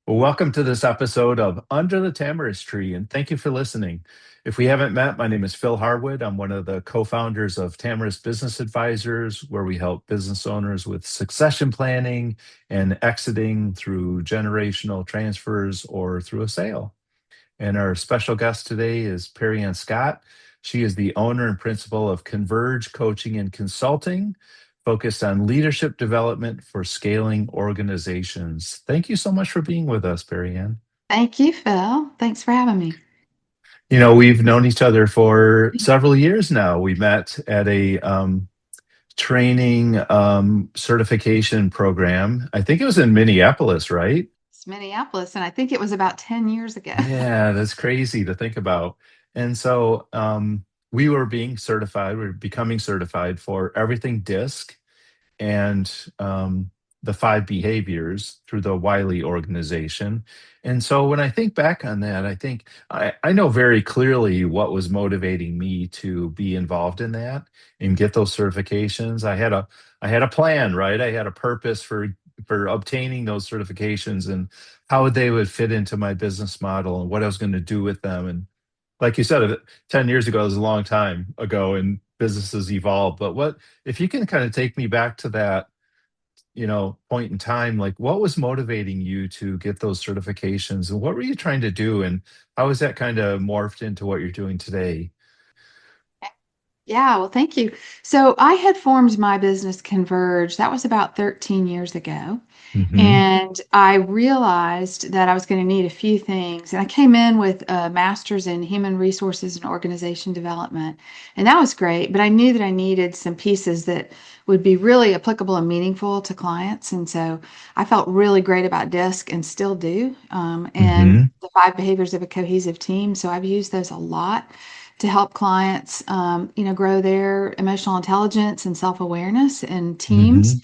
Well, welcome to this episode of Under the Tamarisk Tree, and thank you for listening. If we haven't met, my name is Phil Harwood. I'm one of the co founders of Tamarisk Business Advisors, where we help business owners with succession planning and exiting through generational transfers or through a sale. And our special guest today is Perry Ann Scott. She is the owner and principal of Converge Coaching and Consulting, focused on leadership development for scaling organizations. Thank you so much for being with us, Perry Ann. Thank you, Phil. Thanks for having me. We've known each other for several years now. We met at a training certification program. I think it was in Minneapolis, right? It's Minneapolis, and I think it was about 10 years ago. Yeah, that's crazy to think about. And so we were being certified, we were becoming certified for everything DISC and the five behaviors through the Wiley organization. And so when I think back on that, I think I know very clearly what was motivating me to be involved in that and get those certifications. I had a plan, right? I had a purpose for obtaining those certifications and how they would fit into my business model and what I was going to do with them. And like you said, 10 years ago is a long time ago and businesses evolve. But what if you can kind of take me back to that, point in time, like what was motivating you to get those certifications and what were you trying to do and how has that kind of morphed into what you're doing today? Yeah, well, thank you. So I had formed my business Converge. That was about 13 years ago. Hmm. And I realized that I was going to need a few things. And I came in with a master's in human resources and organization development. And that was great. But I knew that I needed some pieces that would be really applicable and meaningful to clients. And so I felt really great about DISC and still do. And Hmm. the five behaviors of a cohesive team. So I've used those a lot to help clients, grow their emotional intelligence and self-awareness in teams. Hmm.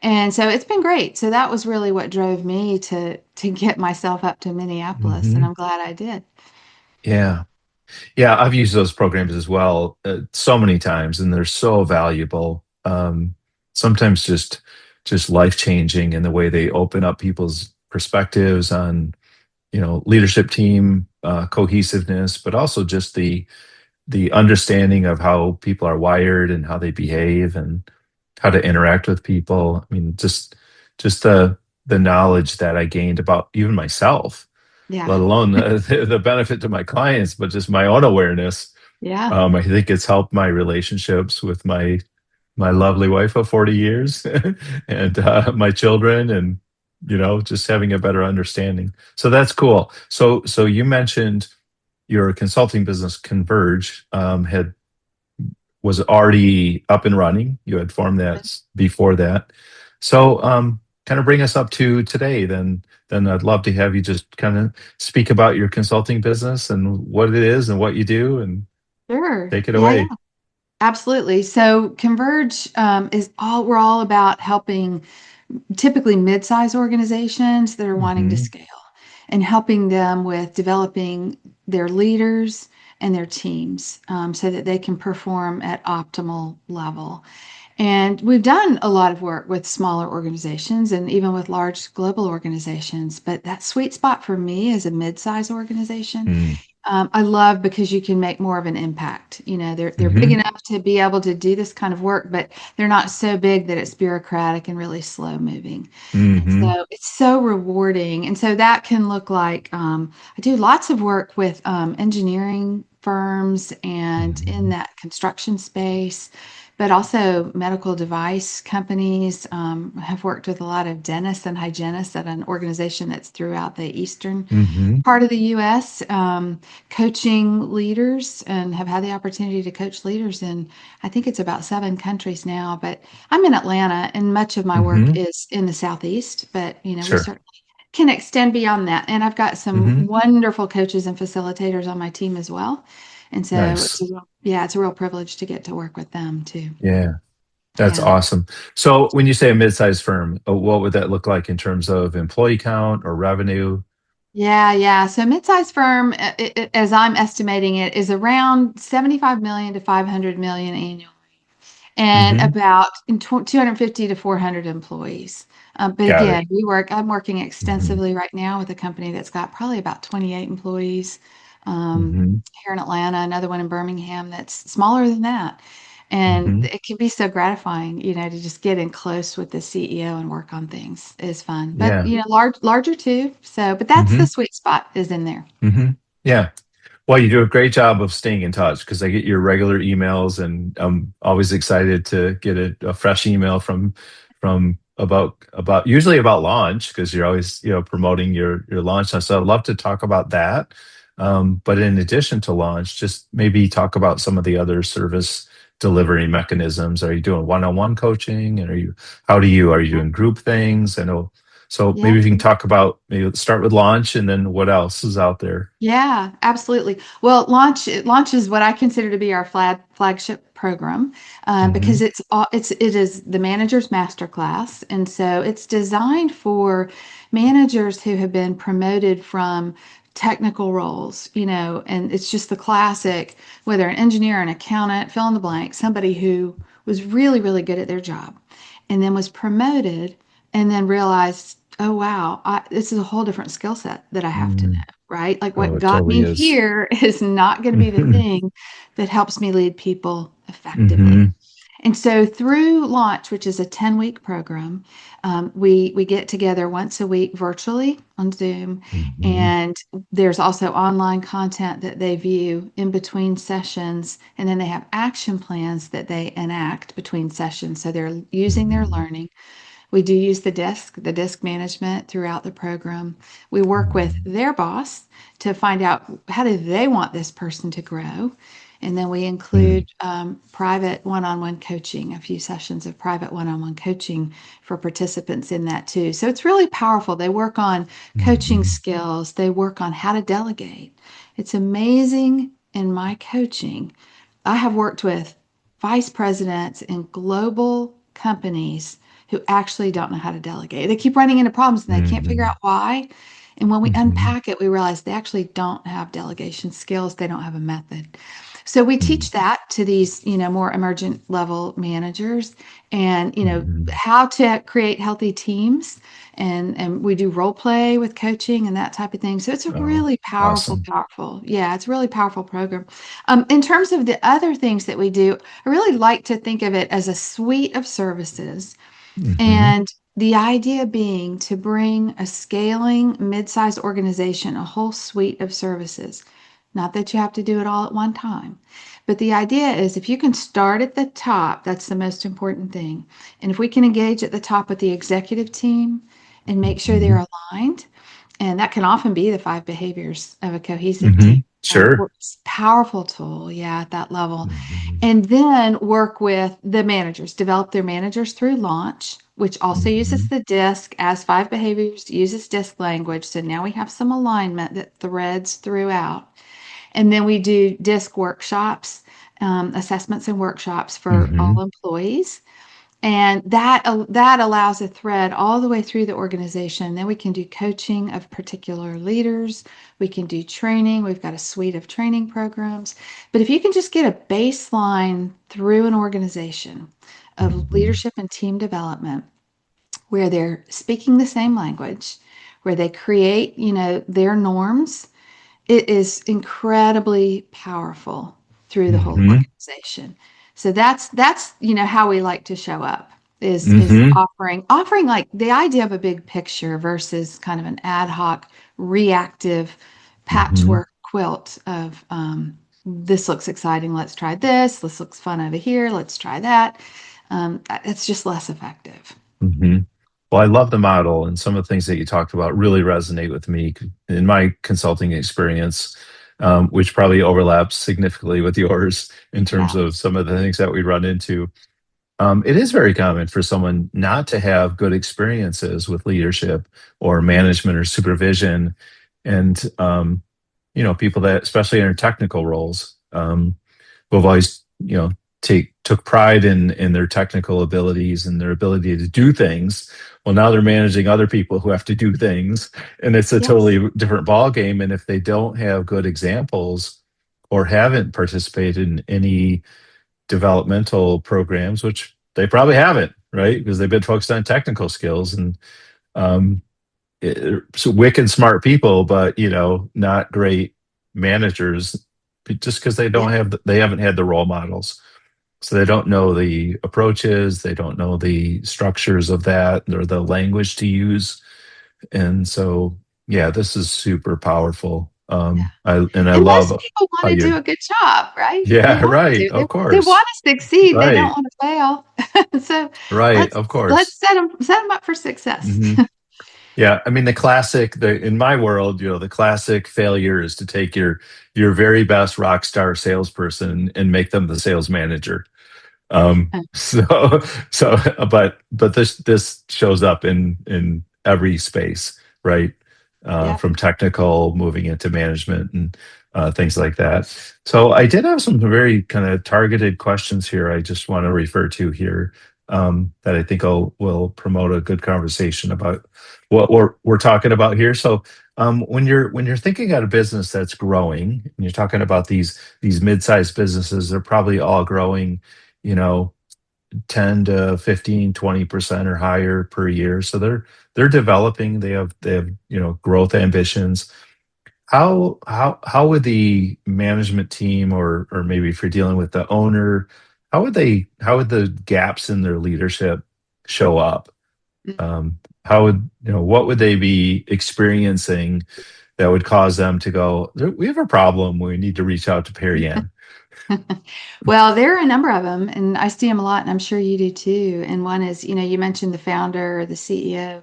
And so it's been great. So that was really what drove me to get myself up to Minneapolis, and Hmm. I'm glad I did. Yeah. Yeah. I've used those programs as well, so many times and they're so valuable. Sometimes just life changing in the way they open up people's perspectives on leadership team cohesiveness, but also just the understanding of how people are wired and how they behave and how to interact with people. I mean, just the knowledge that I gained about even myself, Yeah. let alone the benefit to my clients, but just my own awareness. Yeah. I think it's helped my relationships with my lovely wife of 40 years and my children and just having a better understanding. So that's cool. So you mentioned your consulting business Converge had was already up and running. You had formed that before that. So kind of bring us up to today. Then I'd love to have you just kind of speak about your consulting business and what it is and what you do and Sure. take it Yeah, yeah. away. Absolutely. So Converge we're all about helping typically mid-sized organizations that are wanting to Hmm. scale and helping them with developing their leaders and their teams so that they can perform at optimal level. And we've done a lot of work with smaller organizations and even with large global organizations, but that sweet spot for me is a mid-sized organization. I love because you can make more of an impact. They're big Mm-hmm. enough to be able to do this kind of work, but they're not so big that it's bureaucratic and really slow moving. And Hmm. so it's so rewarding. And so that can look like I do lots of work with engineering firms and in Hmm. that construction space, but also medical device companies. Have worked with a lot of dentists and hygienists at an organization that's throughout the eastern Hmm. part of the U.S., coaching leaders and have had the opportunity to coach leaders in, I think it's about 7 countries now, but I'm in Atlanta and much of my work Hmm. is in the Southeast, but we Sure. certainly can extend beyond that. And I've got some Hmm. wonderful coaches and facilitators on my team as well. And so Nice. it's a real privilege to get to work with them too. Yeah. That's Yeah. awesome. So when you say a mid-sized firm, what would that look like in terms of employee count or revenue? Yeah, yeah. So mid-sized firm, as I'm estimating it, is around 75 million to 500 million annually. and Hmm. about 250 to 400 employees. But Got it. again, I'm working Hmm. extensively right now with a company that's got probably about 28 employees Hmm. here in Atlanta, another one in Birmingham that's smaller than that. And Hmm. it can be so gratifying, to just get in close with the CEO and work on things is fun. But, Yeah. larger too. So, but that's the Hmm. sweet spot is in there. Hmm. Yeah. Well, you do a great job of staying in touch because I get your regular emails, and I'm always excited to get a fresh email from about usually about launch because you're always promoting your launch. So I'd love to talk about that. But in addition to launch, just maybe talk about some of the other service delivery mechanisms. Are you doing one-on-one coaching, and are you doing group things? I know. So Yeah. maybe if you can talk about maybe let's start with launch, and then what else is out there. Yeah, absolutely. Well, launch is what I consider to be our flagship program because Hmm. it is the manager's masterclass, and so it's designed for managers who have been promoted from technical roles, and it's just the classic, whether an engineer, an accountant, fill in the blank, somebody who was really, really good at their job, and then was promoted, and then realized, oh wow, this is a whole different skill set that I have to know, Mm. right? Like Oh, what it got totally me is. here is not going to be the thing that helps me lead people effectively. Hmm. And so through Launch, which is a 10-week program, we get together once a week virtually on Zoom, Hmm. and there's also online content that they view in between sessions, and then they have action plans that they enact between sessions. So they're using their Hmm. learning. We do use the disc management throughout the program. We work with Hmm. their boss to find out how do they want this person to grow. And then we Hmm. include private one on one coaching, a few sessions of private one on one coaching for participants in that too. So it's really powerful. They work on coaching Hmm. skills, they work on how to delegate. It's amazing in my coaching. I have worked with vice presidents in global companies who actually don't know how to delegate. They keep running into problems and they can't figure Hmm. out why. And when we Hmm. unpack it, we realize they actually don't have delegation skills. They don't have a method. So we teach that to these, more emergent level managers and, Hmm. how to create healthy teams. And we do role play with coaching and that type of thing. So it's a Oh, really powerful, awesome. powerful, yeah, it's a really powerful program. In terms of the other things that we do, I really like to think of it as a suite of services, Hmm. and the idea being to bring a scaling mid-sized organization a whole suite of services. Not that you have to do it all at one time, but the idea is if you can start at the top, that's the most important thing. And if we can engage at the top with the executive team and make sure Hmm. they're aligned, and that can often be the five behaviors of a cohesive team. Hmm. Sure. Powerful tool, yeah, at that level. Hmm. And then work with the managers, develop their managers through Launch, which also uses Hmm. the DISC as five behaviors, uses DISC language. So now we have some alignment that threads throughout. And then we do DISC workshops, assessments and workshops for Hmm. all employees. And that allows a thread all the way through the organization. Then we can do coaching of particular leaders. We can do training. We've got a suite of training programs. But if you can just get a baseline through an organization of Hmm. leadership and team development where they're speaking the same language, where they create, their norms, it is incredibly powerful through the whole Hmm. organization. So that's how we like to show up is Hmm. offering like the idea of a big picture versus kind of an ad hoc reactive Hmm. patchwork quilt of this looks exciting, let's try this looks fun over here, let's try that. It's just less effective. Hmm. Well, I love the model, and some of the things that you talked about really resonate with me in my consulting experience, which probably overlaps significantly with yours in terms Yeah. of some of the things that we run into. It is very common for someone not to have good experiences with leadership or management or supervision, and people that, especially in technical roles, who have always took pride in their technical abilities and their ability to do things. Well, now they're managing other people who have to do things, and it's a Yes. totally different ball game. And if they don't have good examples or haven't participated in any developmental programs, which they probably haven't, right? Because they've been focused on technical skills and um, so wicked smart people, but not great managers, just because Yeah. they haven't had the role models. So they don't know the approaches, they don't know the structures of that or the language to use. And so, yeah, this is super powerful. Yeah. I And most love people how want to you're, do a good job, right? They yeah, want right, to. They of they want course, to succeed. They don't right, want to fail. So right, let's of let's course. set them up for success. Hmm. Yeah, I mean the in my world, the classic failure is to take your very best rock star salesperson and make them the sales manager. So so but this shows up in every space, right? Yeah. From technical moving into management and things like that. So I did have some very kind of targeted questions here. I just want to refer to here that I think will promote a good conversation about what we're talking about here. So when you're thinking about a business that's growing, and you're talking about these mid-sized businesses, they're probably all growing, you know, 10 to 15, 20% or higher per year. So they're developing, they have growth ambitions. How would the management team, or maybe if you're dealing with the owner, how would the gaps in their leadership show up? How would what would they be experiencing that would cause them to go, we have a problem, we need to reach out to Perry Ann? Well, there are a number of them, and I see them a lot, and I'm sure you do too. And one is, you mentioned the founder or the CEO,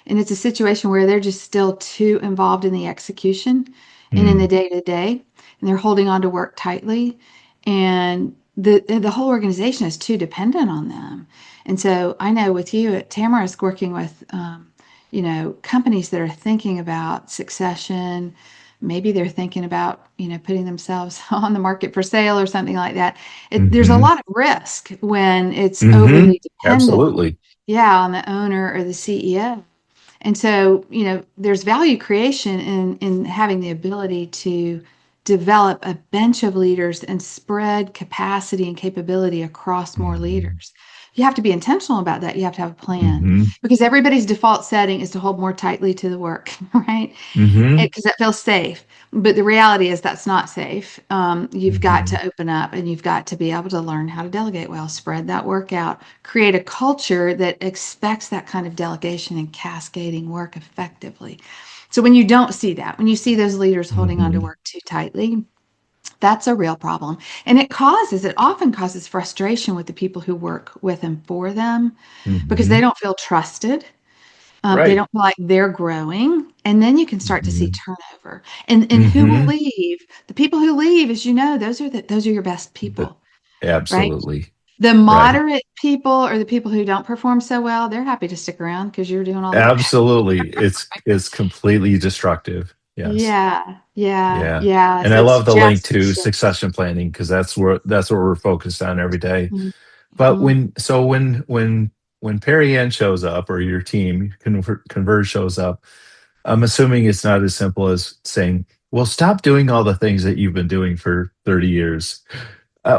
and it's a situation where they're just still too involved in the execution and in the Mm, day to day, and they're holding on to work tightly, and the whole organization is too dependent on them. And so I know with you at Tamarisk working with, companies that are thinking about succession. Maybe they're thinking about, putting themselves on the market for sale or something like that. There's a hmm lot of risk when it's hmm overly dependent, Absolutely. yeah, on the owner or the CEO. And so, there's value creation in having the ability to develop a bench of leaders and spread capacity and capability across more Hmm. leaders. You have to be intentional about that. You have to have a plan Hmm. because everybody's default setting is to hold more tightly to the work, right? Hmm. Because that feels safe. But the reality is that's not safe. You've got Hmm. to open up and you've got to be able to learn how to delegate well, spread that work out, create a culture that expects that kind of delegation and cascading work effectively. So when you don't see that, when you see those leaders holding on to Hmm. work too tightly, that's a real problem. And it often causes frustration with the people who work with and for them because they Hmm. don't feel trusted. They Right. don't feel like they're growing, and then you can start to see Hmm. turnover. And who will Hmm. leave? The people who leave, as you know, those are your best people, right? Absolutely. The Right. moderate people or the people who don't perform so well, they're happy to stick around because you're doing all the work. Absolutely. It's completely destructive. Yes. Yeah, yeah, Yeah. yeah. And So I it's love the link just a to shift. succession planning, because that's what we're focused on every day. But Mhm. when Perry Ann shows up, or your team Converge shows up, I'm assuming it's not as simple as saying, "Well, stop doing all the things that you've been doing for 30 years."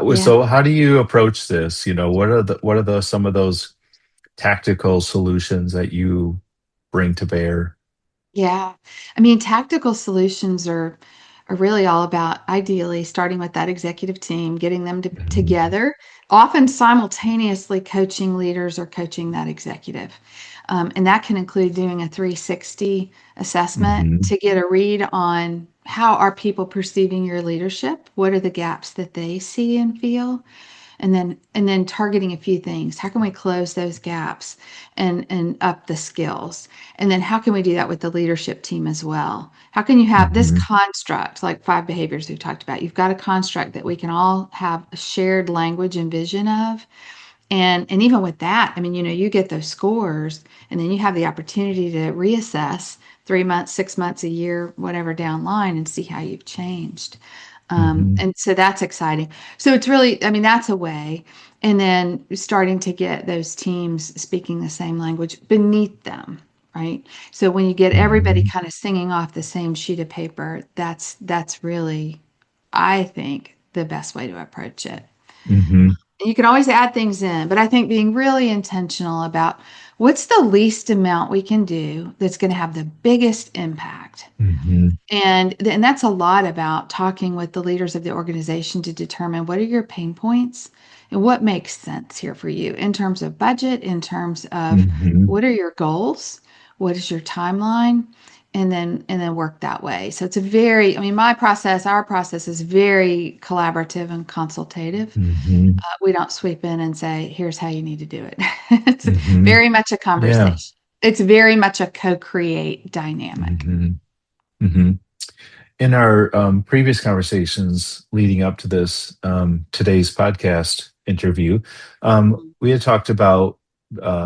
Yeah. So how do you approach this? What are the some of those tactical solutions that you bring to bear? Yeah. I mean, tactical solutions are really all about ideally starting with that executive team, getting them Mhm. together, often simultaneously coaching leaders or coaching that executive. And that can include doing a 360 assessment Mhm. to get a read on how are people perceiving your leadership? What are the gaps that they see and feel? And then targeting a few things. How can we close those gaps and up the skills? And then how can we do that with the leadership team as well? How can you have this Mhm. construct, like 5 behaviors we've talked about? You've got a construct that we can all have a shared language and vision of. And even with that, I mean, you get those scores, and then you have the opportunity to reassess 3 months, 6 months, a year, whatever down line, and see how you've changed. Mhm. And so that's exciting. So it's really, I mean, that's a way. And then starting to get those teams speaking the same language beneath them, right? So when you get everybody Mhm. kind of singing off the same sheet of paper, that's really, I think, the best way to approach it. Mhm. You can always add things in, but I think being really intentional about what's the least amount we can do that's going to have the biggest impact. Hmm. And that's a lot about talking with the leaders of the organization to determine what are your pain points and what makes sense here for you in terms of budget, in terms of Hmm. what are your goals, what is your timeline, and then work that way. So it's a very, I mean, our process is very collaborative and consultative. Hmm. We don't sweep in and say, here's how you need to do it. It's Hmm. very much a Yeah. conversation. It's very much a co-create dynamic. Hmm. Hmm. In our previous conversations leading up to this today's podcast interview, we had talked about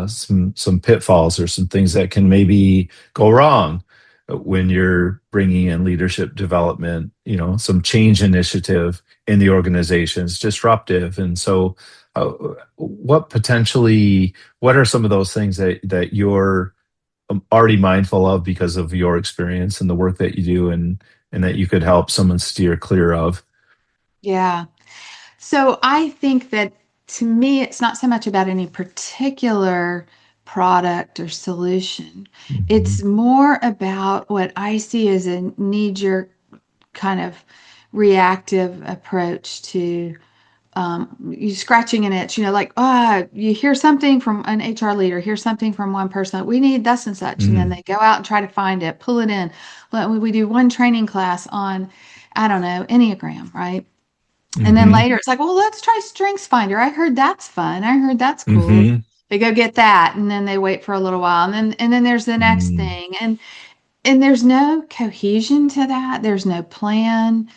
some pitfalls or some things that can maybe go wrong when you're bringing in leadership development. Some change initiative in the organization is disruptive, and so uh, what are some of those things that you're already mindful of because of your experience and the work that you do, and that you could help someone steer clear of? Yeah. So I think that to me, it's not so much about any particular product or solution. Hmm. It's more about what I see as a knee-jerk kind of reactive approach to you scratching an itch, like, you hear something from an HR leader, hear something from one person, we need thus and such. And then Hmm. they go out and try to find it, pull it in. We do one training class on, I don't know, Enneagram, right? And then Hmm. later it's like, well, let's try Strengths Finder. I heard that's fun. I heard that's cool. Hmm. They go get that, and then they wait for a little while, and then there's the next Hmm. thing, and there's no cohesion to that. There's no plan.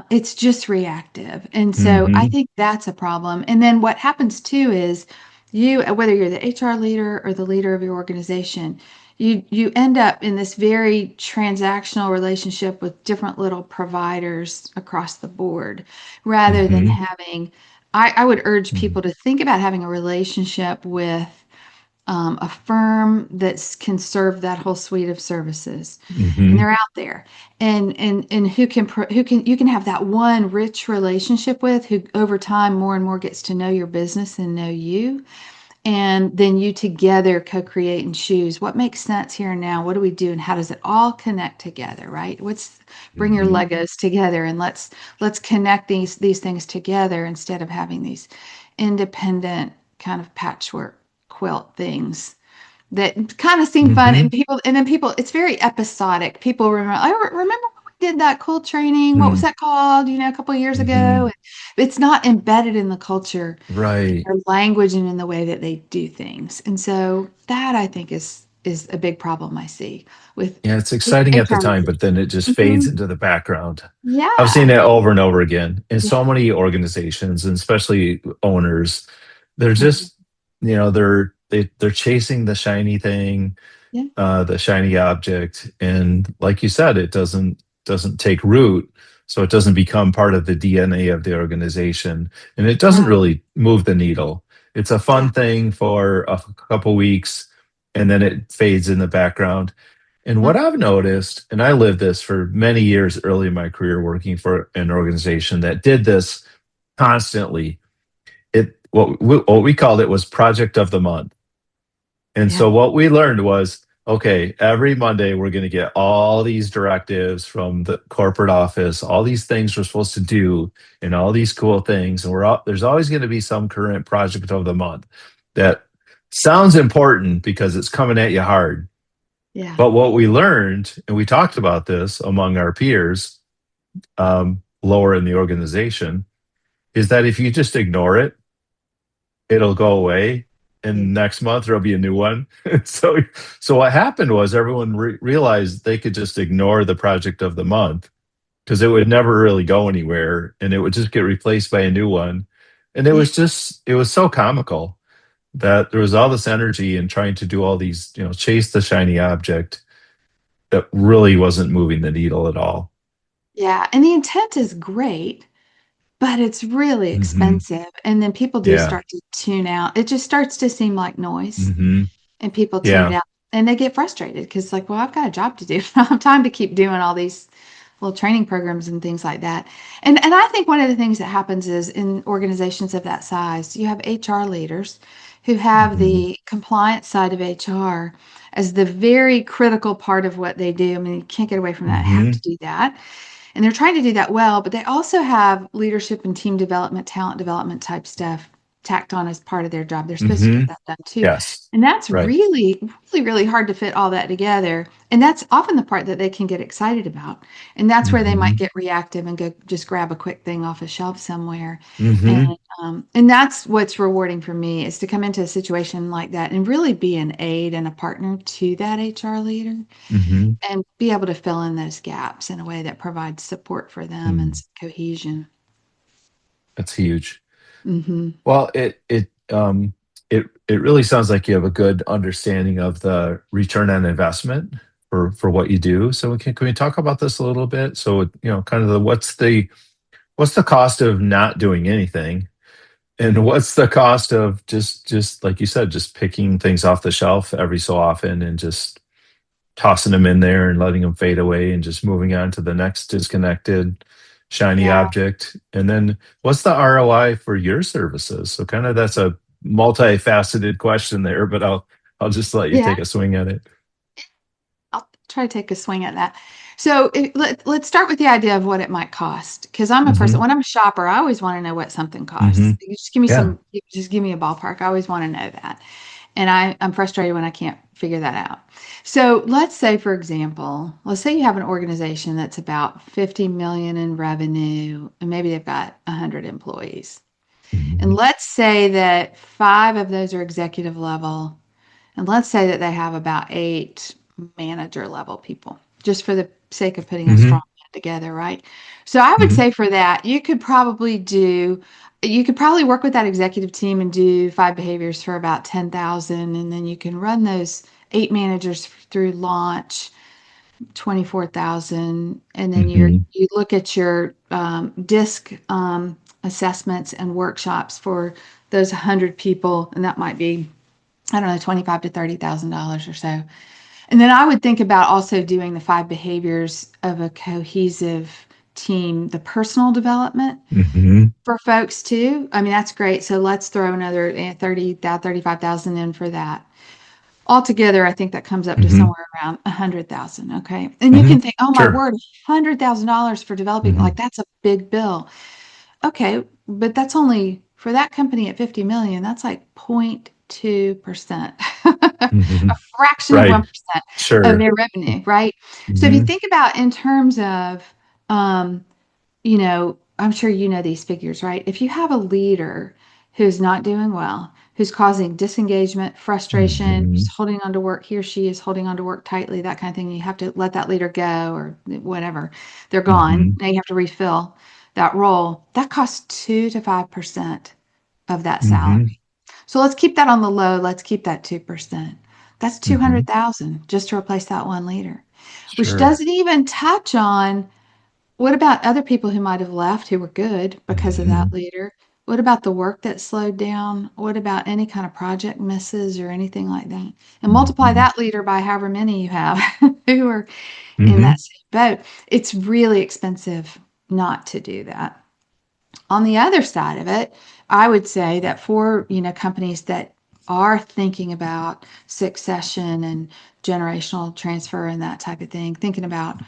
It's just reactive. And so I Hmm. think that's a problem. And then what happens too is whether you're the HR leader or the leader of your organization, you end up in this very transactional relationship with different little providers across the board rather than Hmm. having, I would urge people to think about having a relationship with a firm that can serve that whole suite of services, and Hmm. they're out there, and who can you can have that one rich relationship with, who over time more and more gets to know your business and know you, and then you together co-create and choose what makes sense here and now. What do we do, and how does it all connect together? Right? Bring your Hmm. Legos together, and let's connect these things together instead of having these independent kind of patchwork quilt things that kind of seem fun, Hmm. and then people, it's very episodic. People remember, remember when we did that cool training, what was Hmm. that called, a couple of years ago. Hmm. And it's not embedded in the culture, Right. their language, and in the way that they do things. And so that, I think, is a big problem I see with Yeah, it's exciting at the HR time, leaders. but then it just fades Mhm. into the background. I've seen Yeah. it over and over again in Yeah. so many organizations, and especially owners. They're Mhm. just, they're chasing the shiny thing, Yeah. the shiny object, and like you said, it doesn't take root, so it doesn't become part of the DNA of the organization, and it doesn't No. really move the needle. It's a Yeah. fun thing for a couple weeks, and then it fades in the background. And Yeah. what I've noticed, and I lived this for many years early in my career working for an organization that did this constantly. What we called it was project of the month. And Yeah. so what we learned was, okay, every Monday we're going to get all these directives from the corporate office, all these things we're supposed to do, and all these cool things. And there's always going to be some current project of the month that sounds important because it's coming at you hard. Yeah. But what we learned, and we talked about this among our peers, lower in the organization, is that if you just ignore it, it'll go away, Yeah. and next month there'll be a new one. So what happened was everyone realized they could just ignore the project of the month because it would never really go anywhere, and it would just get replaced by a new one. And Yeah. it was so comical that there was all this energy in trying to do all these, chase the shiny object that really wasn't moving the needle at all. Yeah. And the intent is great, but it's really Hmm. expensive. And then people do Yeah. start to tune out. It just starts to seem like noise, Hmm. and people tune Yeah. out, and they get frustrated because, like, well, I've got a job to do. I don't have time to keep doing all these little training programs and things like that. And I think one of the things that happens is in organizations of that size, you have HR leaders who have Hmm. the compliance side of HR as the very critical part of what they do. I mean, you can't get away from that. They have Hmm. to do that. And they're trying to do that well, but they also have leadership and team development, talent development type stuff tacked on as part of their job. They're supposed to Hmm. get that done too. Yes. And that's Right. really, really, really hard to fit all that together. And that's often the part that they can get excited about. And that's where they might Hmm. get reactive and go just grab a quick thing off a shelf somewhere. And Hmm. and that's what's rewarding for me is to come into a situation like that and really be an aid and a partner to that HR leader Hmm. and be able to fill in those gaps in a way that provides support for them and Mm. some cohesion. That's huge. Hmm. Well, it really sounds like you have a good understanding of the return on investment for what you do. So can we talk about this a little bit? So, kind of what's the cost of not doing anything? And what's the cost of just like you said, just picking things off the shelf every so often and just tossing them in there and letting them fade away and just moving on to the next disconnected shiny Yeah. object. And then what's the ROI for your services? So kind of that's a multifaceted question there, but I'll just let you Yeah. take a swing at it. I'll try to take a swing at that. So let's start with the idea of what it might cost. Because I'm a person, Hmm. when I'm a shopper, I always want to know what something Hmm. costs. You just give me Yeah. just give me a ballpark. I always want to know that. And I'm frustrated when I can't figure that out. So let's say, for example, let's say you have an organization that's about 50 million in revenue, and maybe they've got 100 employees. And Hmm. let's say that five of those are executive level, and let's say that they have about eight manager level people, just for the sake of putting a Hmm. strong plan together, right? So I would Hmm. say for that, you could probably work with that executive team and do five behaviors for about 10,000, and then you can run those eight managers through launch 24,000, and then Hmm. you look at your disc assessments and workshops for those 100 people, and that might be, I don't know, 25 to $30,000 or so. And then I would think about also doing the five behaviors of a cohesive team, the personal development Hmm. for folks too. I mean, that's great. So let's throw another 35,000 in for that. Altogether, I think that comes up to Hmm. somewhere around 100,000. Okay. And you Hmm. can think, oh my Sure. word, $100,000 for developing, Hmm. like that's a big bill. Okay. But that's only for that company at 50 million, that's like 0.2%, Hmm. a fraction of Right. 1% of Sure. their revenue, right? So if you Hmm. think about in terms of, um, I'm sure you know these figures, right? If you have a leader who's not doing well, who's causing disengagement, frustration, Hmm. who's holding on to work, he or she is holding on to work tightly, that kind of thing, you have to let that leader go or whatever. They're gone. Hmm. Now you have to refill that role. That costs 2 to 5% of that salary. Hmm. So let's keep that on the low. Let's keep that 2%. That's Hmm. 200,000 just to replace that one leader, which Sure. doesn't even touch on what about other people who might have left who were good because of that Hmm. leader? What about the work that slowed down? What about any kind of project misses or anything like that? And multiply Hmm. that leader by however many you have who are in Hmm. that same boat. It's really expensive not to do that. On the other side of it, I would say that for, companies that are thinking about succession and generational transfer and that type of thing, thinking about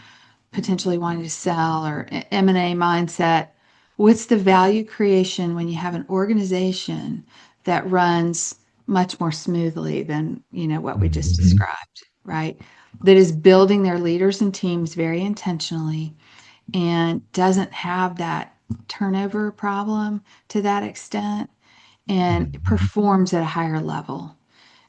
potentially wanting to sell or M&A mindset, what's the value creation when you have an organization that runs much more smoothly than, what we just Hmm. described, right? That is building their leaders and teams very intentionally and doesn't have that turnover problem to that extent and Hmm. performs at a higher level.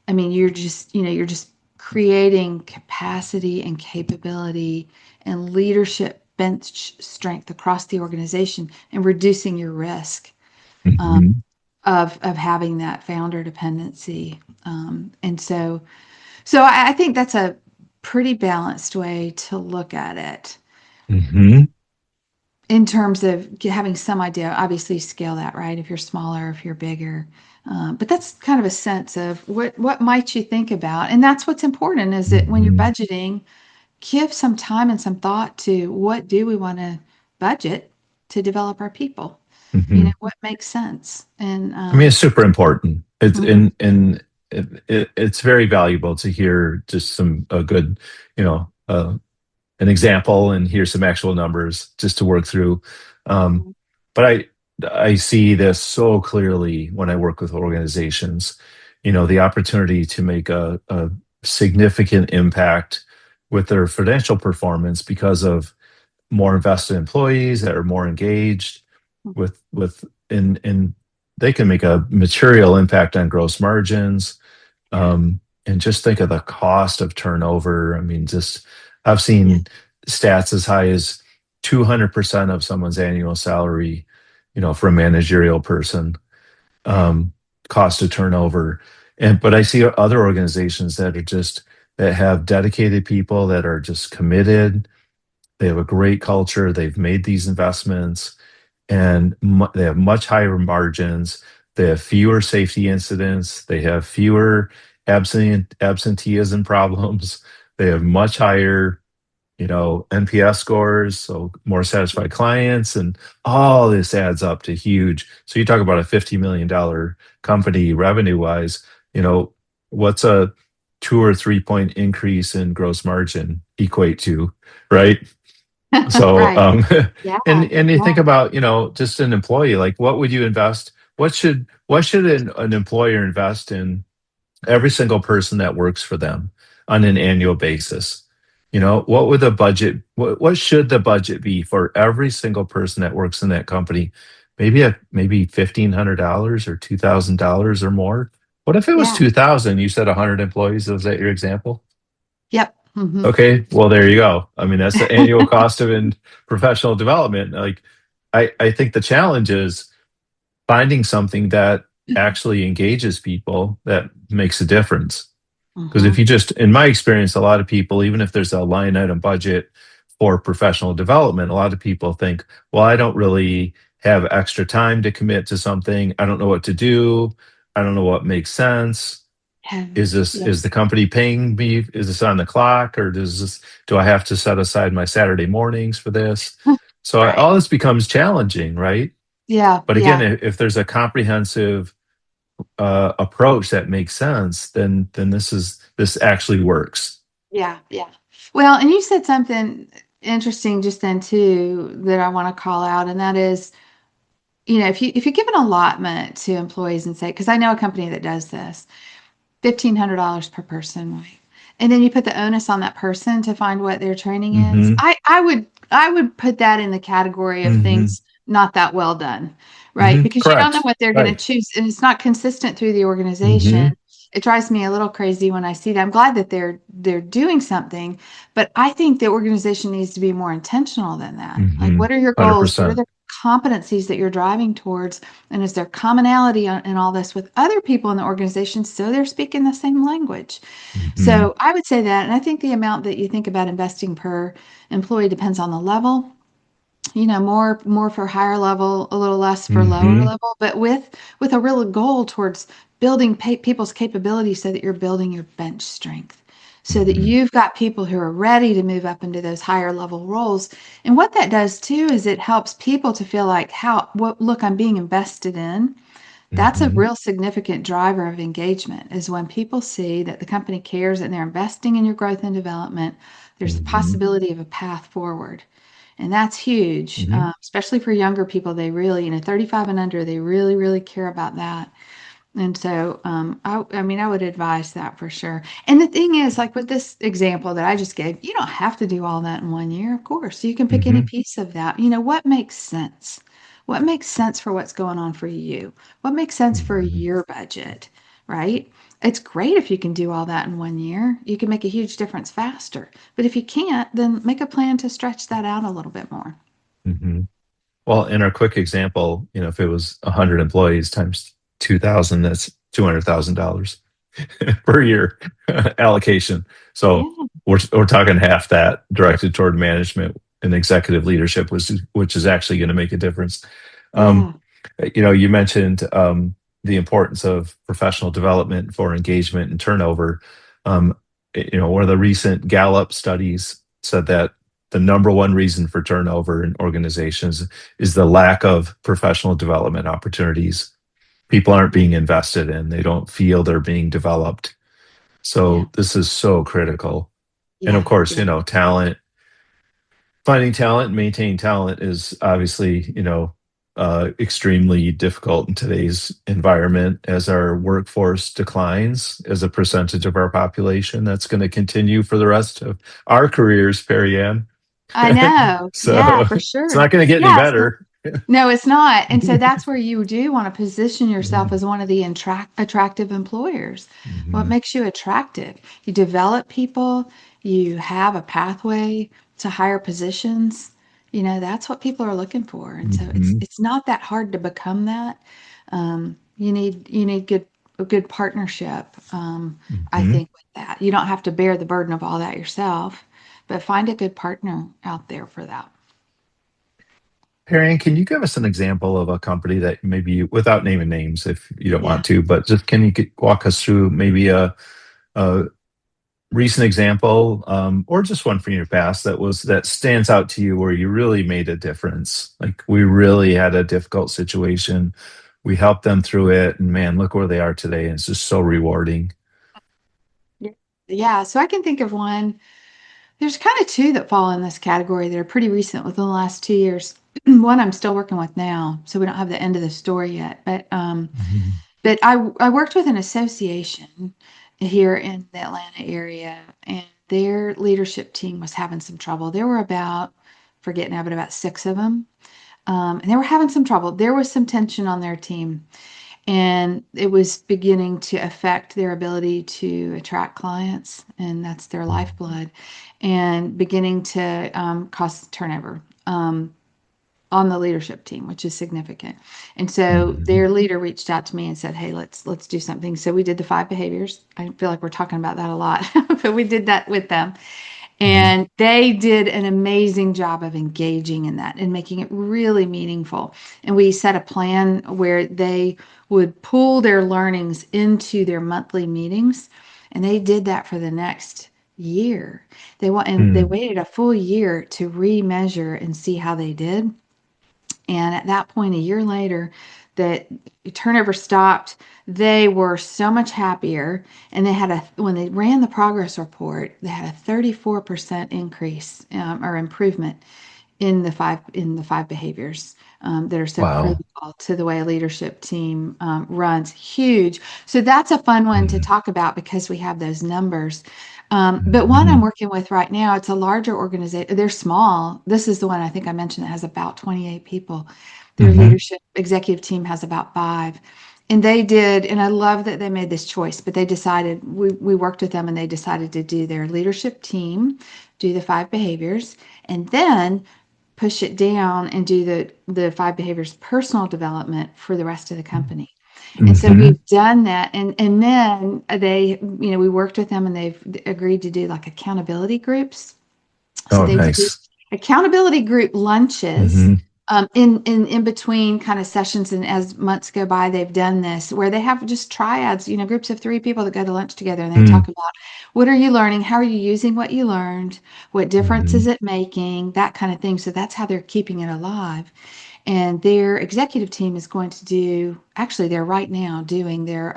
I mean, you're just creating capacity and capability and leadership bench strength across the organization and reducing your risk um, Hmm. of having that founder dependency. And so I think that's a pretty balanced way to look at it Hmm. in terms of having some idea. Obviously, scale that, right? If you're smaller, if you're bigger. But that's kind of a sense of what might you think about, and that's what's important is that when you're Hmm. budgeting, give some time and some thought to what do we want to budget to develop our people. Hmm. What makes sense. And I mean, it's super important. It's mhm, it's very valuable to hear just some a good, you know, an example and hear some actual numbers just to work through. Um, mhm, but I see this so clearly when I work with organizations. The opportunity to make a significant impact with their financial performance because of more invested employees that are more engaged with in they can make a material impact on gross margins. yeah, And just think of the cost of turnover. I mean, just I've yeah, seen stats as high as 200% of someone's annual salary, for a managerial person, yeah, um, cost of turnover. But I see other organizations that have dedicated people that are just committed. They have a great culture. They've made these investments, and they have much higher margins. They have fewer safety incidents. They have fewer absenteeism problems. They have much higher, NPS scores, so more satisfied clients, and all this adds up to huge. So you talk about a $50 million company revenue wise, what's a 2 or 3 point increase in gross margin equate to, right? So, right. Yeah, and you yeah, think about, just an employee, like what would you invest? What should an employer invest in every single person that works for them on an annual basis? What would the budget, what should the budget be for every single person that works in that company? Maybe $1,500 or $2,000 or more. What if it was yeah. 2,000? You said 100 employees. Was that your example? Yep. Hmm. Okay, well, there you go. I mean, that's the annual cost of in professional development. Like, I think the challenge is finding something that actually engages people that makes a difference. Because if Hmm. you just, in my experience, a lot of people, even if there's a line item budget for professional development, a lot of people think, well, I don't really have extra time to commit to something. I don't know what to do. I don't know what makes sense. Yeah, Is the company paying me? Is this on the clock, or do I have to set aside my Saturday mornings for this? So right. all this becomes challenging, right? Yeah, But again, yeah, if there's a comprehensive approach that makes sense, then this actually works. yeah, yeah. Well, and you said something interesting just then too that I want to call out, and that is, if you give an allotment to employees and say, because I know a company that does this, $1,500 per person, right? And then you put the onus on that person to find what their training is. Hmm. I would put that in the category of Hmm. things not that well done, right? Hmm. Because you don't know Correct. what they're going to Right. choose, and it's not consistent through the organization. Hmm. It drives me a little crazy when I see that. I'm glad that they're doing something, but I think the organization needs to be more intentional than that. Like, Hmm. what are your goals? What are 100%. the competencies that you're driving towards? And is there commonality in all this with other people in the organization so they're speaking the same language? Hmm. So I would say that. And I think the amount that you think about investing per employee depends on the level. More for higher level, a little less for lower Hmm. level, but with a real goal towards building people's capabilities so that you're building your bench strength. So that Hmm. you've got people who are ready to move up into those higher level roles. And what that does too is it helps people to feel like look, I'm being invested in. That's a Hmm. real significant driver of engagement is when people see that the company cares and they're investing in your growth and development, there's the Hmm. possibility of a path forward. And that's huge, Hmm. especially for younger people. They really, 35 and under, they really, really care about that. And so, I mean, I would advise that for sure. And the thing is, like with this example that I just gave, you don't have to do all that in 1 year, of course. You can pick any Hmm. piece of that. What makes sense? What makes sense for what's going on for you? What makes sense for Hmm. your budget, right? It's great if you can do all that in 1 year. You can make a huge difference faster. But if you can't, then make a plan to stretch that out a little bit more. Hmm. Well, in our quick example, if it was 100 employees times 2,000, that's $200,000 per year allocation. So Yeah. we're talking half that directed toward management and executive leadership, which is actually going to make a difference. Um, Yeah. you mentioned the importance of professional development for engagement and turnover. Um, one of the recent Gallup studies said that the number one reason for turnover in organizations is the lack of professional development opportunities. People aren't being invested in, they don't feel they're being developed. Yeah. So this is so critical. And of Yeah. course, Yeah. talent, finding talent, maintaining talent is obviously, extremely difficult in today's environment as our workforce declines as a percentage of our population. That's going to continue for the rest of our careers, Perry Ann. I know. Yeah, So for it's sure. not going to get any Yeah. So better. no, it's not. And so that's where you do want to position yourself Mhm. as one of the attractive employers. What Mhm. makes you attractive? You develop people, you have a pathway to higher positions. That's what people are looking for. And so it's Mhm. it's not that hard to become that. You need a good partnership, I Mhm. think, with that. You don't have to bear the burden of all that yourself, but find a good partner out there for that. Perry Ann, can you give us an example of a company that maybe without naming names if you don't Yeah. want to, but just can you walk us through maybe a recent example, or just one from your past that stands out to you where you really made a difference? Like we really had a difficult situation, we helped them through it, and man, look where they are today. And it's just so rewarding. Yeah. Yeah, so I can think of one. There's kind of two that fall in this category that are pretty recent within the last 2 years. One I'm still working with now, so we don't have the end of the story yet. Mhm. But I worked with an association here in the Atlanta area, and their leadership team was having some trouble. There were about, forget now, but about six of them, and they were having some trouble. There was some tension on their team, and it was beginning to affect their ability to attract clients, and that's their lifeblood, and beginning to cause turnover on the leadership team, which is significant. And so Mhm. their leader reached out to me and said, "Hey, let's do something." So we did the five behaviors. I feel like we're talking about that a lot, but we did that with them. Mhm. And they did an amazing job of engaging in that and making it really meaningful. And we set a plan where they would pull their learnings into their monthly meetings. And they did that for the next year. They Mhm. waited a full year to remeasure and see how they did. And at that point, a year later, the turnover stopped. They were so much happier. And when they ran the progress report, they had a 34% increase, or improvement in the five behaviors that are so Wow. critical to the way a leadership team runs. Huge. So that's a fun one to Mhm. talk about because we have those numbers. But one I'm Mhm. working with right now, it's a larger organization. They're small. This is the one I think I mentioned that has about 28 people. Their Mhm. leadership executive team has about five. And they did, and I love that they made this choice, but they decided, we worked with them and they decided to do their leadership team, do the five behaviors, and then push it down and do the five behaviors personal development for the rest of the company. And so Mhm. we've done that, and then we worked with them and they've agreed to do like accountability groups. So Oh, they would do nice. accountability group lunches, Mhm. in between kind of sessions. And as months go by, they've done this where they have just triads, groups of three people that go to lunch together, and they talk Mhm. about what are you learning, how are you using what you learned, what difference is Mhm. it making, that kind of thing. So that's how they're keeping it alive. And their executive team is going to do, actually, they're right now doing their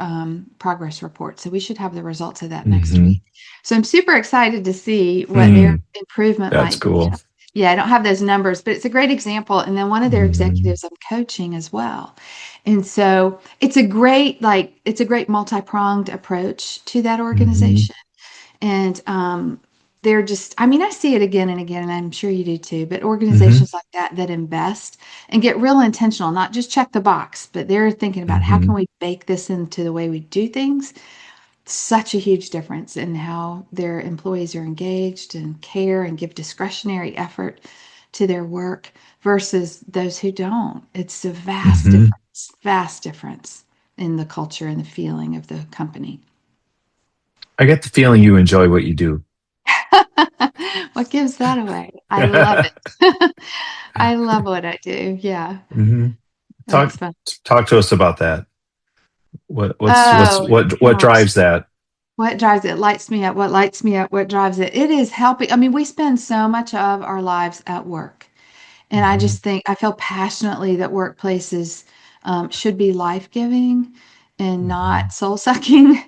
progress report. So we should have the results of that next week. Mhm. So I'm super excited to see what their Mm. improvement That's might be. cool. Yeah, I don't have those numbers, but it's a great example. And then one of their Mhm. executives I'm coaching as well. And so it's a great multi-pronged approach to that Mhm. organization. And they're just, I mean, I see it again and again, and I'm sure you do too, but Mhm. organizations like that invest and get real intentional, not just check the box, but they're thinking about how can Mhm. we bake this into the way we do things. Such a huge difference in how their employees are engaged and care and give discretionary effort to their work versus those who don't. It's a Mhm. vast difference in the culture and the feeling of the company. I get the feeling you enjoy what you do. What gives that away? I love it. I love what I do. Yeah, Mhm. that's Talk fun. talk to us about that. What Oh what gosh. drives that? what drives it lights me up, what lights me up, what drives it. It is helping. I mean, we spend so much of our lives at work. And I Hmm. just think I feel passionately that workplaces should be life-giving and not Hmm. soul-sucking.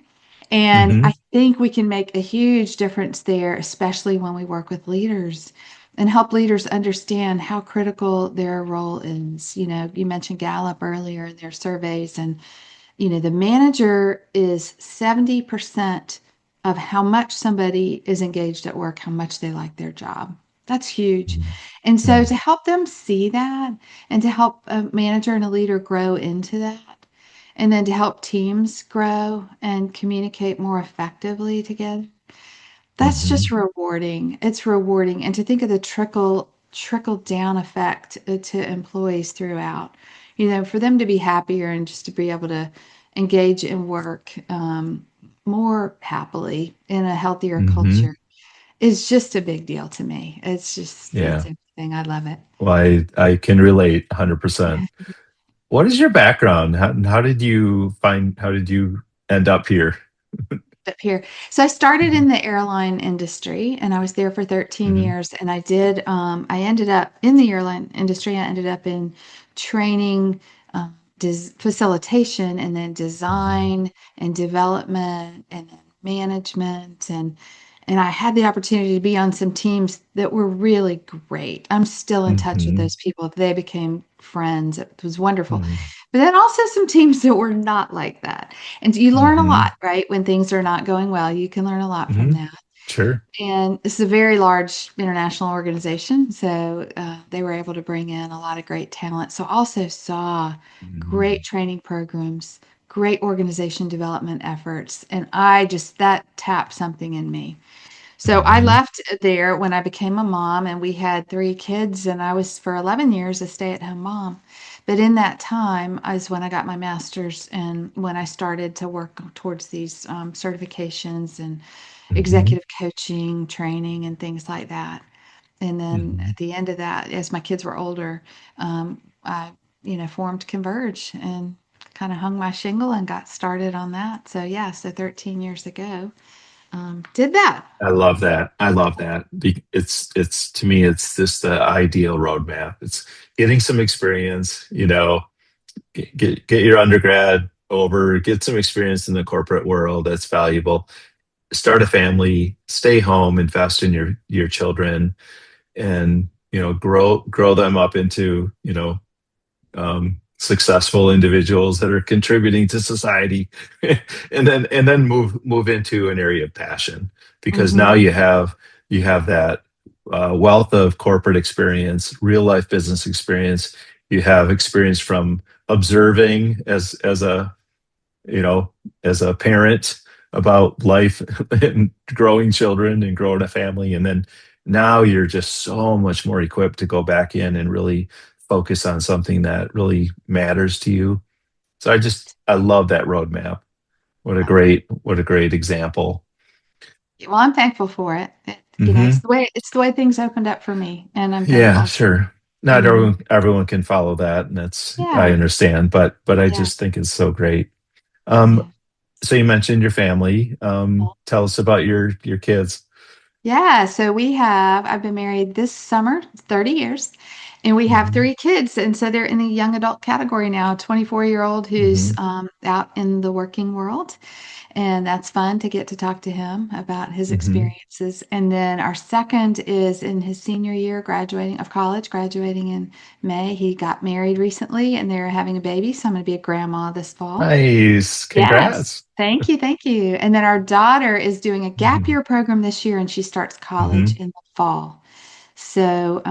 And I Hmm. think we can make a huge difference there, especially when we work with leaders and help leaders understand how critical their role is. You know, you mentioned Gallup earlier in their surveys, and the manager is 70% of how much somebody is engaged at work, how much they like their job. That's huge. And so to help them see that and to help a manager and a leader grow into that, and then to help teams grow and communicate more effectively together, that's just Hmm. rewarding. It's rewarding. And to think of the trickle down effect to employees throughout, for them to be happier and just to be able to engage in work more happily in a healthier Hmm. culture is just a big deal to me. It's Yeah. everything. I love it. Well, I can relate 100%. What is your background? How did you end up here? Up here. So I started Mhm. in the airline industry and I was there for 13 Mhm. years. And I ended up in the airline industry. I ended up in training, facilitation, and then Mhm. design and development and then management. And I had the opportunity to be on some teams that were really great. I'm still in touch with Mhm. those people. They became friends. It was wonderful. Mhm. But then also some teams that were not like that. And you learn a lot, Mhm. right? When things are not going well, you can learn a lot from Mhm. that. Sure. And this is a very large international organization, so they were able to bring in a lot of great talent. So also saw great Mhm. training programs, great organization development efforts, and I just that tapped something in me. So I Mhm. left there when I became a mom, and we had three kids, and I was for 11 years a stay-at-home mom. But in that time is when I got my master's and when I started to work towards these certifications and Mhm. executive coaching, training, and things like that. And then Mhm. at the end of that, as my kids were older, I, formed Converge and kind of hung my shingle and got started on that. So yeah, so 13 years ago, did that. I love that. I love that. It's to me, it's just the ideal roadmap. It's getting some experience, get your undergrad over, get some experience in the corporate world that's valuable. Start a family, stay home, invest in your children, and grow them up into successful individuals that are contributing to society, and then move into an area of passion, because now Hmm. you have that wealth of corporate experience, real life business experience. You have experience from observing you know, as a parent about life and growing children and growing a family. And then now you're just so much more equipped to go back in and really focus on something that really matters to you. So I love that roadmap. What a great example. Well, I'm thankful for it. It's Hmm. the way things opened up for me, and I'm Yeah, thankful. sure. Not Hmm. everyone can follow that, and I Yeah, understand, but I yeah, just think it's so great. Um, yeah. so you mentioned your family. Tell us about your kids. Yeah, so I've been married this summer, 30 years, and we have Hmm. three kids. And so they're in the young adult category now, 24-year-old who's Hmm. out in the working world. And that's fun to get to talk to him about his Hmm. experiences. And then our second is in his senior year graduating of college, graduating in May. He got married recently and they're having a baby, so I'm going to be a grandma this fall. Nice. Yes. Congrats. Thank you. Thank you. And then our daughter is doing a gap Hmm. year program this year and she starts college Hmm. in the fall. So,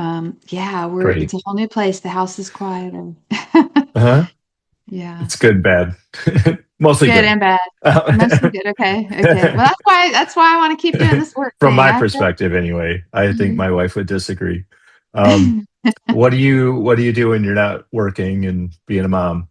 yeah, it's Great. a whole new place. The house is quieter. Uh-huh. Yeah. It's good, bad. Mostly Good good. and bad. Mostly good. Okay. Okay. Well, that's why I want to keep doing this work From thing. my I feel perspective, anyway. I think Mhm. my wife would disagree. Um, what do you do when you're not working and being a mom?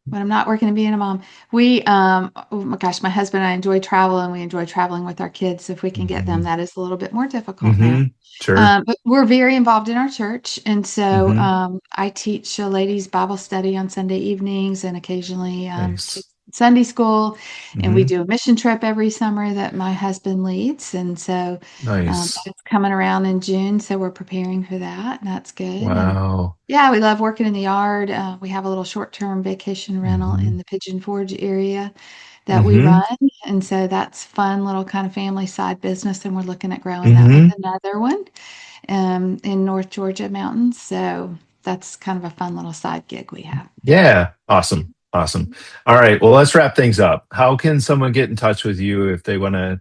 When I'm not working and being a mom, oh my gosh, my husband and I enjoy travel and we enjoy traveling with our kids. If we can get them, Hmm. that is a little bit more difficult now. Hmm. Sure. But we're very involved in our church. And so Hmm. I teach a ladies' Bible study on Sunday evenings and occasionally Nice. Sunday school, and we Hmm. do a mission trip every summer that my husband leads. And so Nice. that's coming around in June. So we're preparing for that. And that's good. And Wow. yeah, we love working in the yard. We have a little short-term vacation rental Hmm. in the Pigeon Forge area that we Hmm. run. And so that's fun little kind of family side business. And we're looking at growing that with Hmm. another one in North Georgia mountains. So that's kind of a fun little side gig we have. Yeah. Awesome. Awesome. All right. Well, let's wrap things up. How can someone get in touch with you if they want to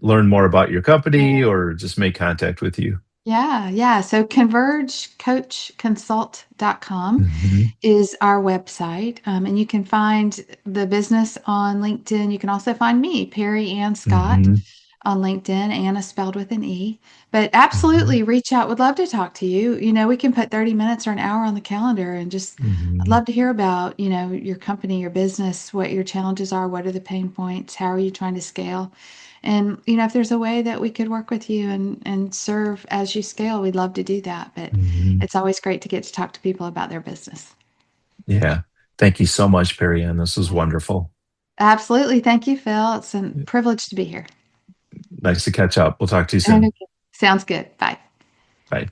learn more about your company or just make contact with you? Yeah, yeah. So convergecoachconsult.com Hmm. is our website. And you can find the business on LinkedIn. You can also find me, Perry Ann Scott, Hmm. on LinkedIn. Anna spelled with an E. But Hmm. absolutely reach out. Would love to talk to you. We can put 30 minutes or an hour on the calendar and just I'd Hmm. love to hear about, your company, your business, what your challenges are, what are the pain points, how are you trying to scale? And if there's a way that we could work with you and serve as you scale, we'd love to do that. But Hmm. it's always great to get to talk to people about their business. Yeah. Thank you so much, Perry Ann. This was wonderful. Absolutely. Thank you, Phil. It's a privilege to be here. Nice to catch up. We'll talk to you soon. Okay. Sounds good. Bye. Bye.